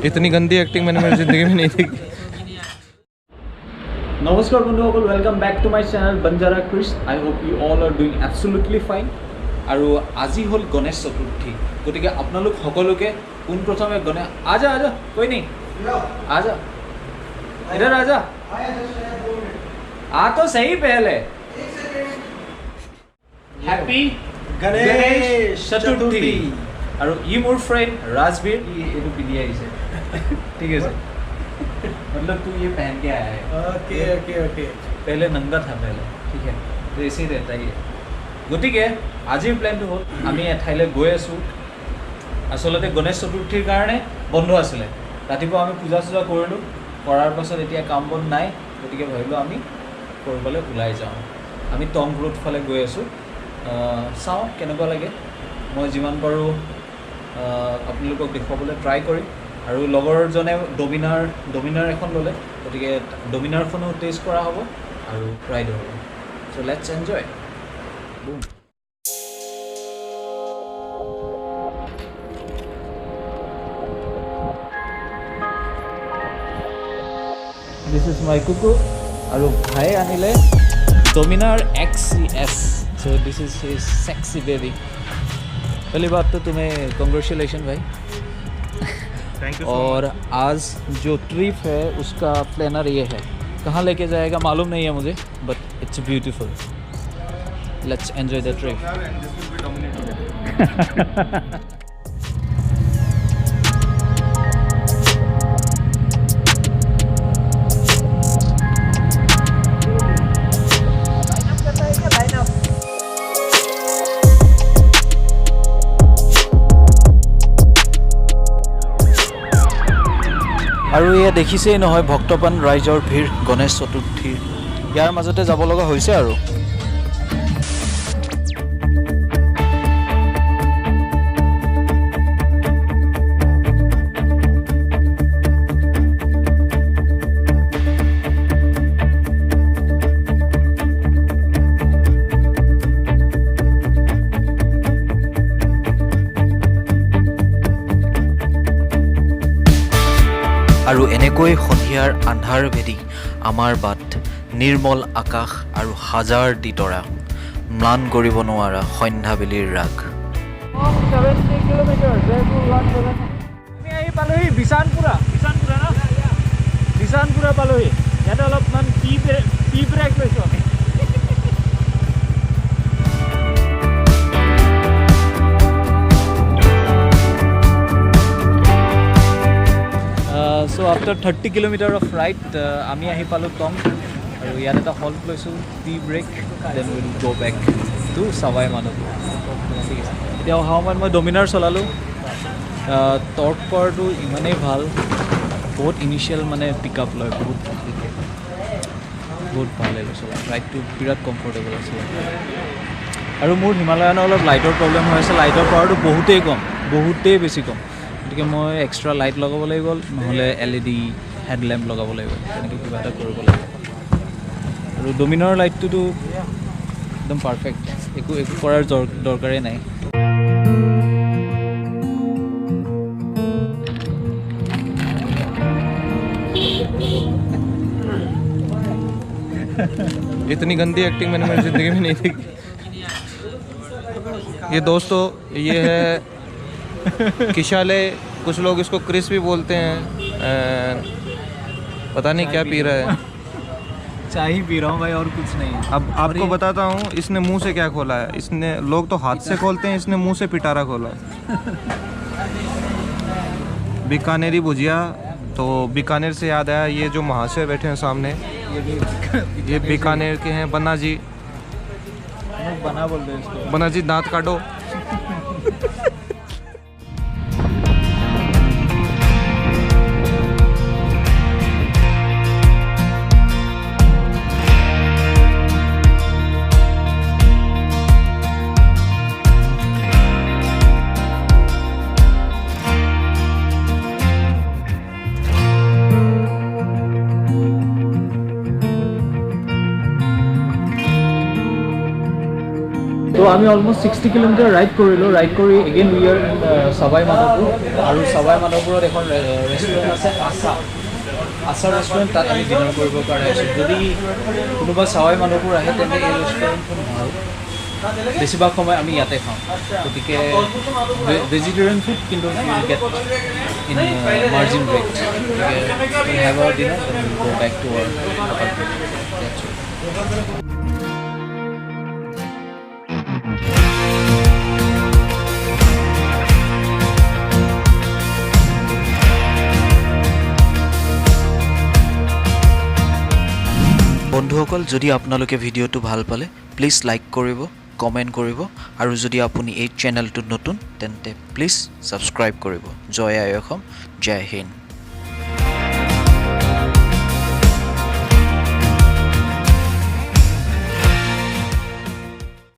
इतनी गंदी एक्टिंग मैंने मेरी ज़िंदगी में नहीं देखी। নমস্কাৰ বন্ধুসকল, welcome back to my channel Banjara Kris. I hope you all are doing absolutely fine. আৰু আজি হ'ল গণেশ চতুৰ্থী, গতিকে আপোনালোক সকলোকে পোনপ্ৰথমে আজা কৈ নেই আজা ইধৰ আজা তো সহি পেহলে হেপী গণেশ চতুৰ্থী। আৰু ই মোৰ ফ্ৰেণ্ড ৰাজবীৰ, এইটো পিন্ধি আহিছে, ঠিক আছে। मतलब तू ये पहन के आया है। ओके पहले नंगा था पहले, ठीक है, तो ऐसे ही रहता ही है। গতিকে আজিৰ প্লেনটো হ'ল আমি এঠাইলৈ গৈ আছোঁ। আচলতে গণেশ চতুৰ্থীৰ কাৰণে বন্ধ আছিলে। ৰাতিপুৱা আমি পূজা চূজা কৰিলোঁ, কৰাৰ পাছত এতিয়া কাম বন নাই, গতিকে ভাবিলোঁ আমি কৰিবলৈ ওলাই যাওঁ। আমি টং ৰোড ফালে গৈ আছোঁ। চাওঁ কেনেকুৱা লাগে, মই যিমান পাৰোঁ আপোনালোকক দেখুৱাবলৈ ট্ৰাই কৰিম। আৰু লগৰজনে ডমিনাৰ এখন ল'লে, গতিকে ডমিনাৰখনো টেষ্ট কৰা হ'ব আৰু ৰাইড হ'ব। So' let's enjoy. Boom. This is my কুকু, আৰু ভাই আনিলে Dominar XCS। So this is his sexy baby. पहली बात तो तुम्हें कॉन्ग्रेचुलेशन भाई। और आज जो ट्रिप है उसका प्लानर ये है। कहाँ लेके जाएगा मालूम नहीं है मुझे, but it's beautiful. Let's enjoy the trip. আৰু এয়া দেখিছেই নহয় ভক্তপ্ৰাণ ৰাইজৰ ভিৰ গণেশ চতুৰ্থীৰ। ইয়াৰ মাজতে যাব লগা হৈছে আৰু। আৰু এনেকৈ সন্ধিয়াৰ আন্ধাৰ ভেদি আমাৰ বাট নিৰ্মল আকাশ আৰু হাজাৰ দিতৰা, ম্লান কৰিব নোৱাৰা সন্ধ্যাবেলিৰ ৰাগ। আমি আহি পালোহি বিশানপুৰা পালোহি। ইয়াতে অলপমান টি ব্ৰেক লৈছোঁ আমি। So' after 30 kilometre of ride আমি আহি পালোঁ টং, আৰু ইয়াত এটা হল্ট লৈছোঁ, tea break, then will go' back to Chawai Madhabpur. ঠিক আছে, এতিয়া অহা সময়ত মই ডমিনাৰ চলালোঁ। টৰ্ক পাৱাৰটো ইমানেই ভাল, বহুত ইনিচিয়েল মানে পিক আপ লয়, বহুত ভাল লাগিলে চলা। ৰাইডটো বিৰাট কমফৰ্টেবল আছিলে। আৰু মোৰ হিমালয়ানৰ অলপ লাইটৰ প্ৰব্লেম হৈ আছে। লাইটৰ পাৱাৰটো বহুতেই বেছি কম, গতিকে মই এক্সট্ৰা লাইট লগাব লাগিব, নহ'লে LED হেডলেম্প লগাব লাগিব, তেনেকৈ কিবা এটা কৰিব লাগিব। আৰু ডমিনাৰ লাইটটোতো একদম পাৰফেক্ট, একো কৰাৰ দৰকাৰেই নাই। इतनी गंदी एक्टिंग मैंने मेरी ज़िंदगी में नहीं देखी। ये दोस्तों, ये है किशाले, कुछ लोग इसको क्रिस भी बोलते हैं। पता नहीं क्या पी रहा है। चाय ही पी रहा हूँ भाई, और कुछ नहीं। अब आपको बताता हूँ इसने मुंह से क्या खोला है। इसने, लोग तो हाथ से खोलते हैं, इसने मुंह से पिटारा खोला है। बीकानेरी भुजिया। तो बीकानेर से याद आया, ये जो महाशय बैठे हैं सामने, ये बीकानेर के हैं। बन्ना जी बोलते हैं इसको। बन्ना जी दांत काटो। তো আমি অলমষ্ট 60 কিলোমিটাৰ ৰাইড কৰিলোঁ ৰাইড কৰি again we are in Chabai Madhabpur আৰু চাবাই মাধৱপুৰত এখন ৰেষ্টুৰেণ্ট আছে আশা ৰেষ্টুৰেণ্ট তাত আমি ডিনাৰ কৰিবৰ কাৰণে আছোঁ যদি কোনোবা চাবাই মাধৱপুৰ আহে তেন্তে এই ৰেষ্টুৰেণ্টখন ভাল বেছিভাগ সময় আমি ইয়াতে খাওঁ গতিকে ভেজিটেৰিয়ান ফুড কিন্তু will get in margin rate গতিকে have our dinner go back to our বন্ধুসকল যদি আপোনালোকে ভিডিঅ'টো ভাল পালে প্লিজ লাইক কৰিব কমেণ্ট কৰিব আৰু যদি আপুনি এই চেনেলটোত নতুন তেন্তে প্লিজ ছাবস্ক্ৰাইব কৰিব জয় আই অসম জয় হিন্দ